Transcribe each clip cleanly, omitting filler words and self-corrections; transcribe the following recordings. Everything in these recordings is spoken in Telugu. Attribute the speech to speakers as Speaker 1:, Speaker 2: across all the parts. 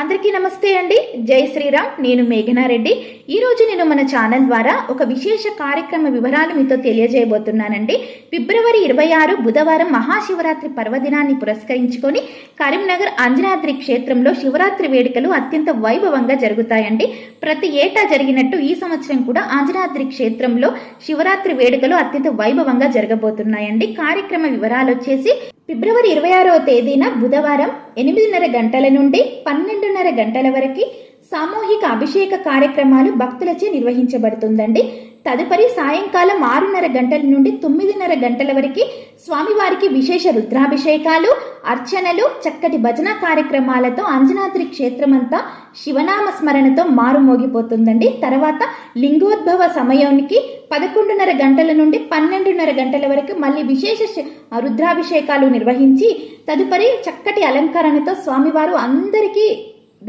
Speaker 1: అందరికీ నమస్తే అండి. జై శ్రీరామ్. నేను మేఘనారెడ్డి. ఈరోజు నేను మన ఛానల్ ద్వారా ఒక విశేష కార్యక్రమ వివరాలు మీతో తెలియజేయబోతున్నానండి. ఫిబ్రవరి 26 బుధవారం మహాశివరాత్రి పర్వదినాన్ని పురస్కరించుకొని కరీంనగర్ అంజనాద్రి క్షేత్రంలో శివరాత్రి వేడుకలు అత్యంత వైభవంగా జరుగుతాయండి. ప్రతి ఏటా జరిగినట్టు ఈ సంవత్సరం కూడా అంజనాద్రి క్షేత్రంలో శివరాత్రి వేడుకలు అత్యంత వైభవంగా జరగబోతున్నాయండి. కార్యక్రమ వివరాలు వచ్చేసి ఫిబ్రవరి 26వ తేదీన బుధవారం 8:30 గంటల నుండి 12:30 గంటల వరకు సామూహిక అభిషేక కార్యక్రమాలు భక్తులచే నిర్వహించబడుతుందండి. తదుపరి సాయంకాలం 6:30 గంటల నుండి 9:30 గంటల వరకు స్వామివారికి విశేష రుద్రాభిషేకాలు, అర్చనలు, చక్కటి భజన కార్యక్రమాలతో అంజనాద్రి క్షేత్రమంతా శివనామ స్మరణతో మారుమోగిపోతుందండి. తర్వాత లింగోద్భవ సమయానికి 11:30 గంటల నుండి 12:30 గంటల వరకు మళ్ళీ విశేష రుద్రాభిషేకాలు నిర్వహించి తదుపరి చక్కటి అలంకరణతో స్వామివారు అందరికీ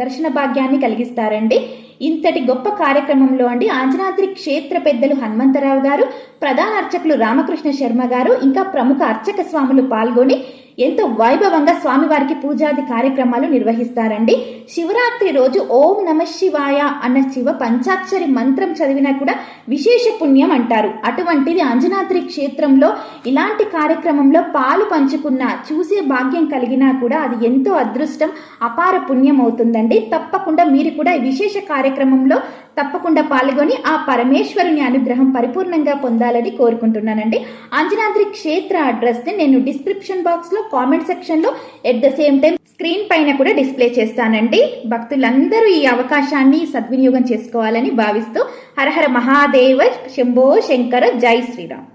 Speaker 1: దర్శన భాగ్యాన్ని కలిగిస్తారండి. ఇంతటి గొప్ప కార్యక్రమంలో అంజనాద్రి క్షేత్ర పెద్దలు హనుమంతరావు గారు, ప్రధాన అర్చకులు రామకృష్ణ శర్మ గారు, ఇంకా ప్రముఖ అర్చక స్వాములు పాల్గొని ఎంతో వైభవంగా స్వామివారికి పూజాది కార్యక్రమాలు నిర్వహిస్తారండి. శివరాత్రి రోజు ఓం నమ శివాయ అన్న శివ పంచాక్షరి మంత్రం చదివినా కూడా విశేష పుణ్యం అంటారు. అటువంటిది అంజనాద్రి క్షేత్రంలో ఇలాంటి కార్యక్రమంలో పాలు పంచుకున్న చూసే భాగ్యం కలిగినా కూడా అది ఎంతో అదృష్టం, అపార పుణ్యం అవుతుందండి. తప్పకుండా మీరు కూడా ఈ విశేష కార్యక్రమంలో తప్పకుండా పాల్గొని ఆ పరమేశ్వరుని అనుగ్రహం పరిపూర్ణంగా పొందాలని కోరుకుంటున్నానండి. అంజనాద్రి క్షేత్ర అడ్రస్ ని నేను డిస్క్రిప్షన్ బాక్స్ లో, కామెంట్ సెక్షన్ లో, at the same time screen పైన కూడా డిస్ప్లే చేస్తానండి. భక్తులందరూ ఈ అవకాశాన్ని సద్వినియోగం చేసుకోవాలని భావిస్తూ హర హర మహాదేవ శంభో శంకర, జై శ్రీరామ్.